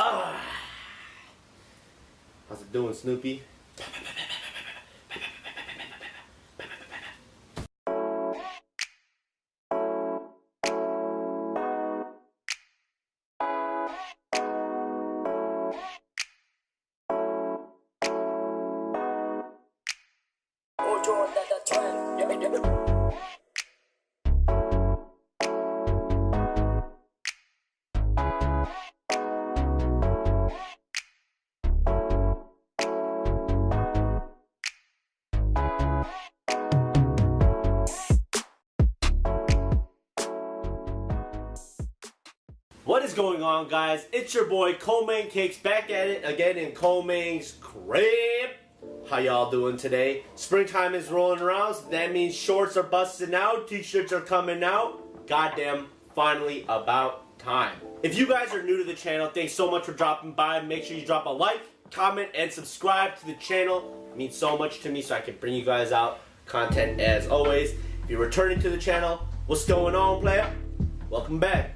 How's it doing, Snoopy? Hojo on that trend. Yeah. What is going on, guys? It's your boy Komang Cakes back at it again in Komang's crib. How y'all doing today? Springtime is rolling around, so that means shorts are busting out, t-shirts are coming out. Goddamn, finally about time. If you guys are new to the channel, thanks so much for dropping by. Make sure you drop a like, comment, and subscribe to the channel. It means so much to me, so I can bring you guys out content as always. If you're returning to the channel, what's going on, player? Welcome back.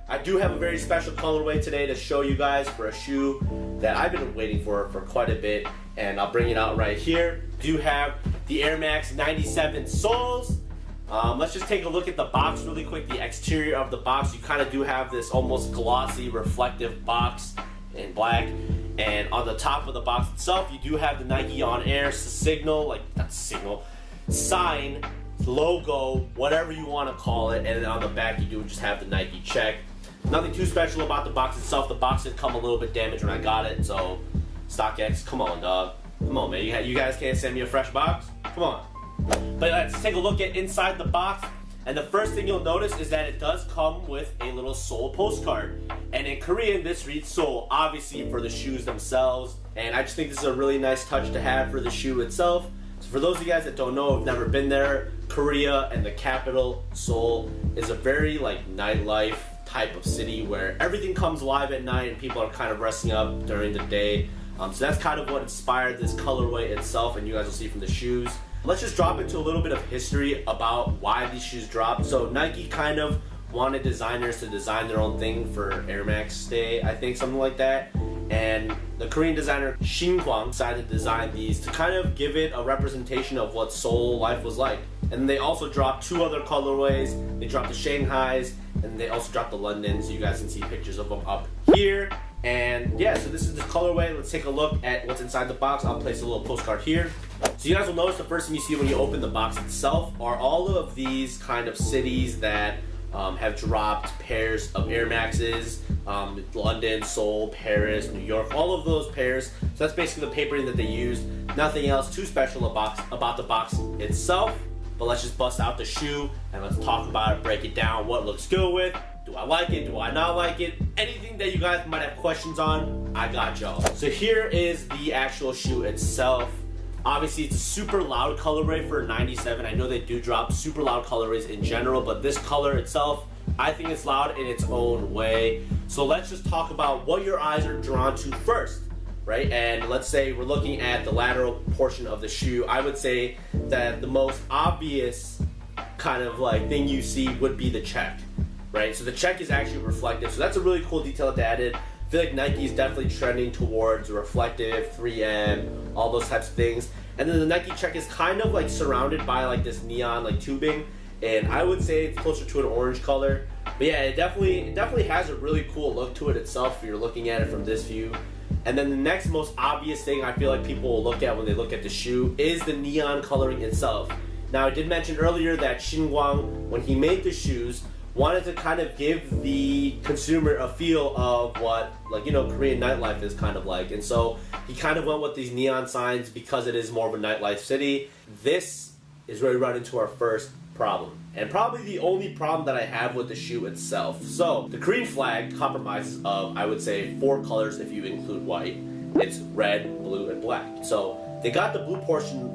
I do have a very special colorway today to show you guys for a shoe that I've been waiting for quite a bit, and I'll bring it out right here. Do have the Air Max 97 soles. Let's just take a look at the box really quick. The exterior of the box, you kind of do have this almost glossy reflective box in black, and on the top of the box itself you do have the Nike On Air sign, logo, whatever you want to call it, and then on the back you do just have the Nike check. Nothing too special about the box itself. The box did come a little bit damaged when I got it, so StockX, come on, dog. Come on, man. You guys can't send me a fresh box? Come on. But let's take a look at inside the box. And the first thing you'll notice is that it does come with a little Seoul postcard. And in Korean, this reads Seoul, obviously for the shoes themselves. And I just think this is a really nice touch to have for the shoe itself. So for those of you guys that don't know, have never been there, Korea and the capital, Seoul, is a very nightlife type of city where everything comes live at night and people are kind of resting up during the day. So that's kind of what inspired this colorway itself, and you guys will see from the shoes. Let's just drop into a little bit of history about why these shoes dropped. So Nike kind of wanted designers to design their own thing for Air Max Day, I think, something like that. And the Korean designer Shin-Kwang decided to design these to kind of give it a representation of what Seoul life was like. And they also dropped two other colorways. They dropped the Shanghais, and they also dropped the Londons. So you guys can see pictures of them up here. And yeah, so this is the colorway. Let's take a look at what's inside the box. I'll place a little postcard here. So you guys will notice the first thing you see when you open the box itself are all of these kind of cities that have dropped pairs of Air Maxes. London, Seoul, Paris, New York, all of those pairs. So that's basically the papering that they used. Nothing else too special about the box itself. But let's just bust out the shoe and let's talk about it, break it down, what it looks good with. Do I like it? Do I not like it? Anything that you guys might have questions on, I got y'all. So here is the actual shoe itself. Obviously, it's a super loud colorway for 97. I know they do drop super loud colorways in general, but this color itself, I think it's loud in its own way. So let's just talk about what your eyes are drawn to first, right? And let's say we're looking at the lateral portion of the shoe. I would say that the most obvious kind of thing you see would be the check, right? So the check is actually reflective. So that's a really cool detail to add in. I feel like Nike is definitely trending towards reflective, 3M, all those types of things. And then the Nike check is kind of surrounded by this neon tubing, and I would say it's closer to an orange color. But yeah, it definitely has a really cool look to it itself if you're looking at it from this view. And then the next most obvious thing I feel like people will look at when they look at the shoe is the neon coloring itself. Now I did mention earlier that Shin-Kwang, when he made the shoes, wanted to kind of give the consumer a feel of what Korean nightlife is kind of like. And so he kind of went with these neon signs because it is more of a nightlife city. This is where we run into our first problem, and probably the only problem that I have with the shoe itself. So the Korean flag compromises of, I would say, 4 colors if you include white. It's red, blue, and black. So they got the blue portion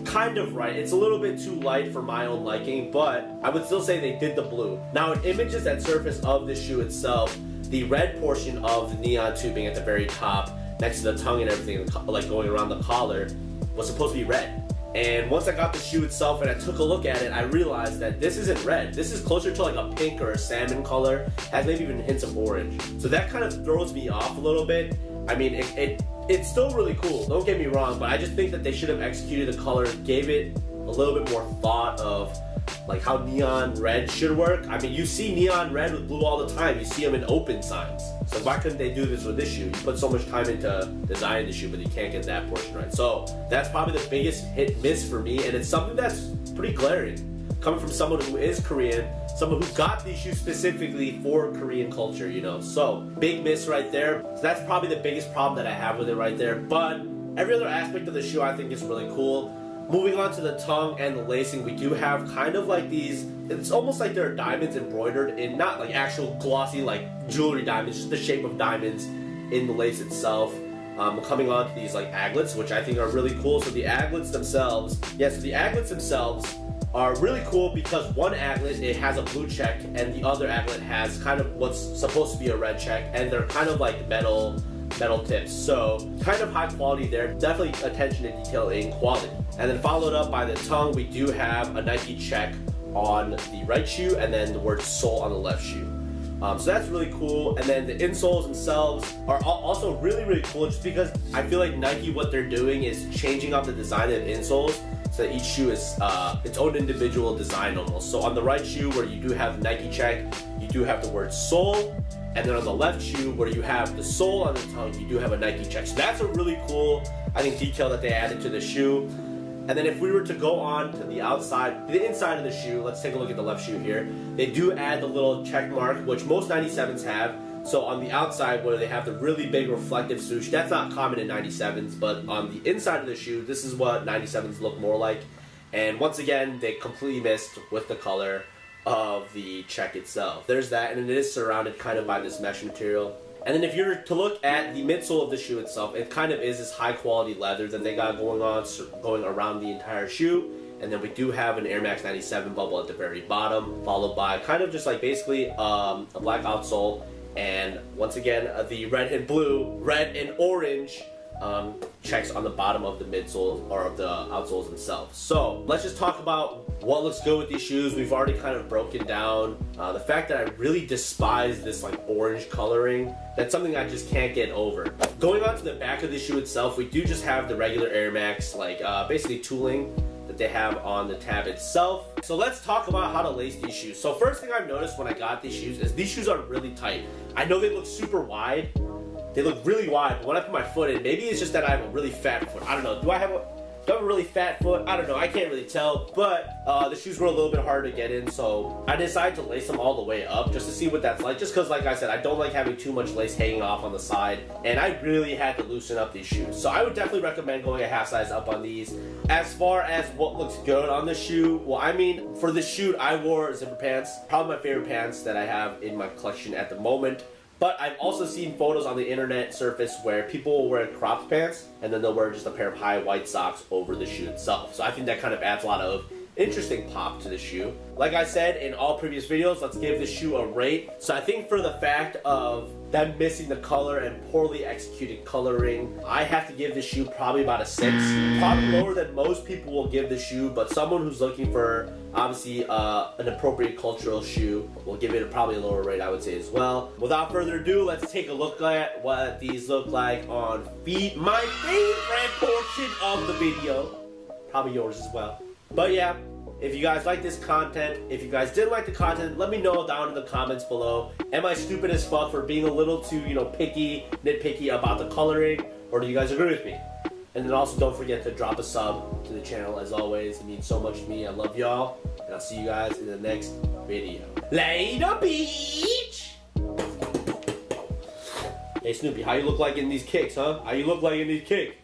kind of right. It's a little bit too light for my own liking, but I would still say they did the blue. Now in images that surface of the shoe itself, the red portion of the neon tubing at the very top, next to the tongue and everything, going around the collar, was supposed to be red. And once I got the shoe itself and I took a look at it, I realized that this isn't red. This is closer to like a pink or a salmon color, has maybe even hints of orange. So that kind of throws me off a little bit. I mean, it's still really cool, don't get me wrong, but I just think that they should have executed the color, gave it a little bit more thought of like how neon red should work. I mean, you see neon red with blue all the time. You see them in open signs. So why couldn't they do this with this shoe? You put so much time into designing the shoe, but you can't get that portion right. So that's probably the biggest hit miss for me, and it's something that's pretty glaring. Coming from someone who is Korean, someone who got these shoes specifically for Korean culture, you know. So big miss right there. So that's probably the biggest problem that I have with it right there. But every other aspect of the shoe I think is really cool. Moving on to the tongue and the lacing, we do have kind of like these, it's almost like there are diamonds embroidered in, not like actual glossy like jewelry diamonds, just the shape of diamonds in the lace itself. Coming on to these like aglets, which I think are really cool. So the aglets themselves, are really cool because one aglet, it has a blue check, and the other aglet has kind of what's supposed to be a red check, and they're kind of like metal tips. So kind of high quality there, definitely attention to detail in quality. And then followed up by the tongue, we do have a Nike check on the right shoe and then the word Seoul on the left shoe. So that's really cool. And then the insoles themselves are also really, really cool, just because I feel like Nike, what they're doing is changing up the design of insoles so that each shoe is its own individual design almost. So on the right shoe where you do have Nike check, you do have the word Seoul. And then on the left shoe, where you have the sole on the tongue, you do have a Nike check. So that's a really cool, I think, detail that they added to the shoe. And then if we were to go on to the outside, the inside of the shoe, let's take a look at the left shoe here. They do add the little check mark, which most 97s have. So on the outside, where they have the really big reflective swoosh, that's not common in 97s, but on the inside of the shoe, this is what 97s look more like. And once again, they completely missed with the color of the check itself. There's that, and it is surrounded kind of by this mesh material. And then if you're to look at the midsole of the shoe itself, it kind of is this high quality leather that they got going around the entire shoe. And then we do have an Air Max 97 bubble at the very bottom, followed by kind of just like basically a black outsole, and once again the red and orange checks on the bottom of the midsole or of the outsoles themselves. So let's just talk about what looks good with these shoes. We've already kind of broken down the fact that I really despise this like orange coloring. That's something I just can't get over. Going on to the back of the shoe itself, we do just have the regular Air Max like basically tooling that they have on the tab itself. So let's talk about how to lace these shoes. So first thing I've noticed when I got these shoes is these shoes are really tight. I know they look super wide. They look really wide, but when I put my foot in, maybe it's just that I have a really fat foot. I don't know. Do I have a really fat foot? I don't know. I can't really tell. But the shoes were a little bit harder to get in, so I decided to lace them all the way up just to see what that's like. Just because, like I said, I don't like having too much lace hanging off on the side, and I really had to loosen up these shoes. So I would definitely recommend going a half size up on these. As far as what looks good on the shoe, well, I mean, for the shoot, I wore zipper pants. Probably my favorite pants that I have in my collection at the moment. But I've also seen photos on the internet surface where people will wear cropped pants and then they'll wear just a pair of high white socks over the shoe itself. So I think that kind of adds a lot of interesting pop to the shoe. Like I said in all previous videos, let's give the shoe a rate. So I think for the fact of them missing the color and poorly executed coloring, I have to give the shoe probably about a 6. Probably lower than most people will give the shoe, but someone who's looking for obviously an appropriate cultural shoe will give it probably a lower rate, I would say as well. Without further ado, let's take a look at what these look like on feet. My favorite portion of the video. Probably yours as well. But yeah, if you guys like this content, if you guys didn't like the content, let me know down in the comments below. Am I stupid as fuck for being a little too, nitpicky about the coloring? Or do you guys agree with me? And then also don't forget to drop a sub to the channel as always. It means so much to me. I love y'all. And I'll see you guys in the next video. Later, beach! Hey Snoopy, how you look like in these kicks, huh? How you look like in these kicks?